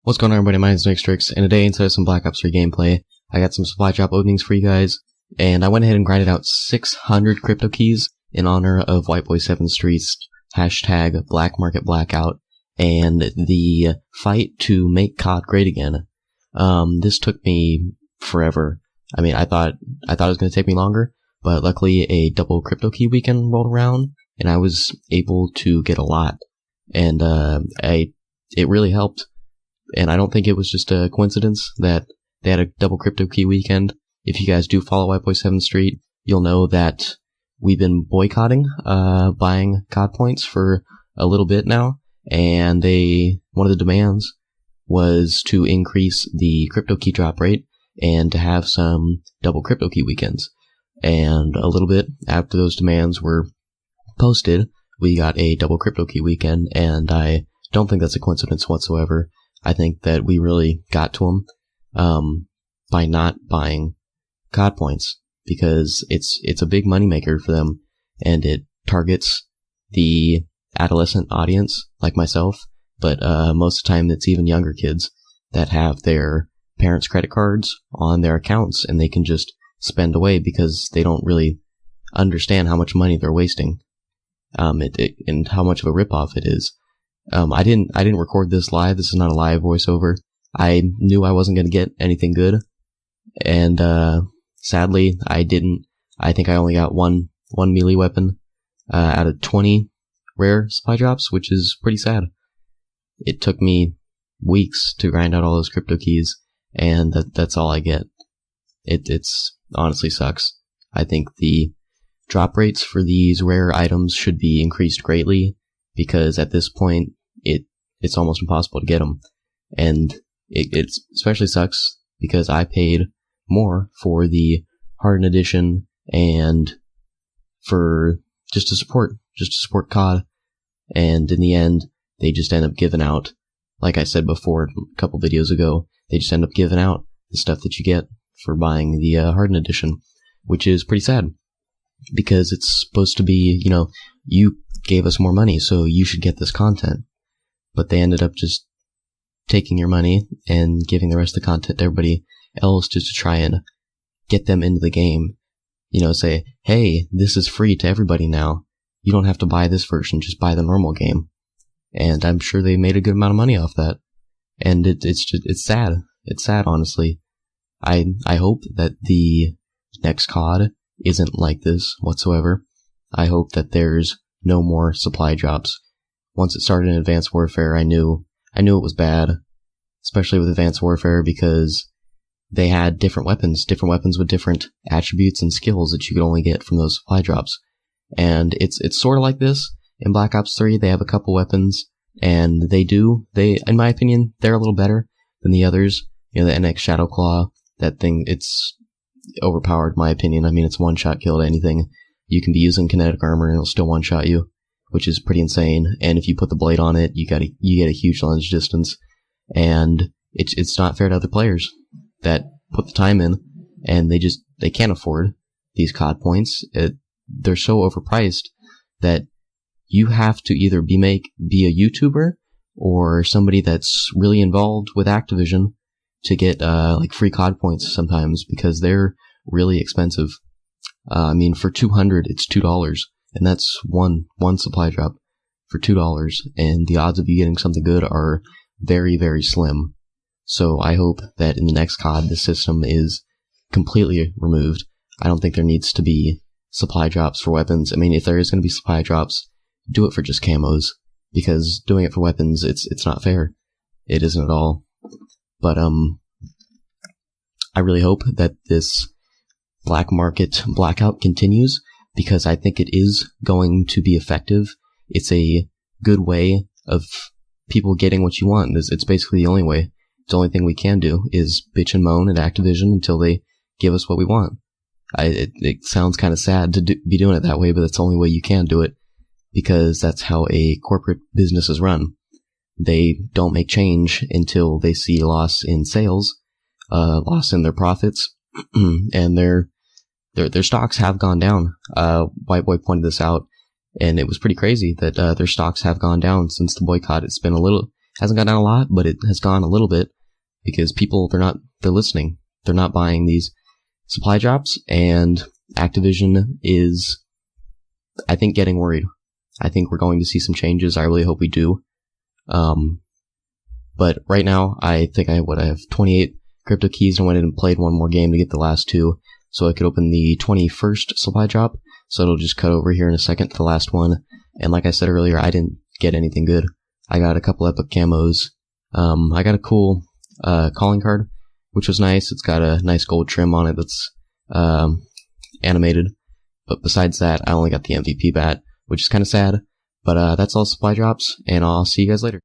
What's going on, everybody? My name is Nixtrix, and today, instead of some Black Ops 3 gameplay, I got some supply drop openings for you guys, and I went ahead and grinded out 600 cryptokeys in honor of White Boy 7 Street's hashtag Black Market Blackout, and the fight to make COD great again. This took me forever. I mean, I thought it was going to take me longer, but luckily a double cryptokey weekend rolled around, and I was able to get a lot, and it really helped. And I don't think it was just a coincidence that they had a double cryptokey weekend. If you guys do follow White Boy 7 Street, you'll know that we've been boycotting buying COD points for a little bit now, and one of the demands was to increase the cryptokey drop rate and to have some double cryptokey weekends. And a little bit after those demands were posted, we got a double cryptokey weekend, and I don't think that's a coincidence whatsoever. I think that we really got to them by not buying COD points, because it's a big moneymaker for them, and it targets the adolescent audience like myself, but most of the time it's even younger kids that have their parents' credit cards on their accounts, and they can just spend away because they don't really understand how much money they're wasting, and how much of a ripoff it is. I didn't record this live. This is not a live voiceover. I knew I wasn't going to get anything good, and sadly, I didn't. I think I only got one melee weapon out of 20 rare supply drops, which is pretty sad. It took me weeks to grind out all those cryptokeys, and that's all I get. It's honestly sucks. I think the drop rates for these rare items should be increased greatly, because at this point, it's almost impossible to get them. And it especially sucks because I paid more for the Hardened Edition and for just to support COD. And in the end, they just end up giving out, like I said before a couple videos ago, they just end up giving out the stuff that you get for buying the Hardened Edition, which is pretty sad, because it's supposed to be, you gave us more money, so you should get this content. But they ended up just taking your money and giving the rest of the content to everybody else just to try and get them into the game. Say, hey, this is free to everybody now. You don't have to buy this version, just buy the normal game. And I'm sure they made a good amount of money off that. And it's sad. It's sad, honestly. I hope that the next COD isn't like this whatsoever. I hope that there's no more supply drops. Once it started in Advanced Warfare, I knew it was bad, especially with Advanced Warfare, because they had different weapons with different attributes and skills that you could only get from those supply drops. And it's sort of like this in Black Ops 3. They have a couple weapons, and they, in my opinion, they're a little better than the others. The NX Shadowclaw, that thing, it's overpowered, in my opinion. I mean, it's one-shot kill to anything. You can be using kinetic armor and it'll still one-shot you, which is pretty insane. And if you put the blade on it, you get a huge lunge distance. And it's not fair to other players that put the time in, and they can't afford these COD points. They're so overpriced that you have to either be a YouTuber or somebody that's really involved with Activision to get like free COD points sometimes, because they're really expensive. I mean, for 200, it's $2, and that's one supply drop for $2, and the odds of you getting something good are very, very slim. So I hope that in the next COD, the system is completely removed. I don't think there needs to be supply drops for weapons. I mean, if there is going to be supply drops, do it for just camos, because doing it for weapons, it's not fair. It isn't at all. But I really hope that this black market blackout continues, because I think it is going to be effective. It's a good way of people getting what you want. It's basically the only way. The only thing we can do is bitch and moan at Activision until they give us what we want. It sounds kind of sad to be doing it that way, but that's the only way you can do it, because that's how a corporate business is run. They don't make change until they see loss in sales, loss in their profits, and their stocks have gone down. White Boy pointed this out, and it was pretty crazy that their stocks have gone down since the boycott. It's been Hasn't gone down a lot, but it has gone a little bit because people, they're listening. They're not buying these supply drops, and Activision is, I think, getting worried. I think we're going to see some changes. I really hope we do. But right now, I think I have 28 crypto keys, and went in and played one more game to get the last 2, so I could open the 21st supply drop. So it'll just cut over here in a second to the last one. And like I said earlier, I didn't get anything good. I got a couple epic camos. I got a cool calling card, which was nice. It's got a nice gold trim on it that's animated. But besides that, I only got the MVP bat, which is kind of sad. But that's all supply drops, and I'll see you guys later.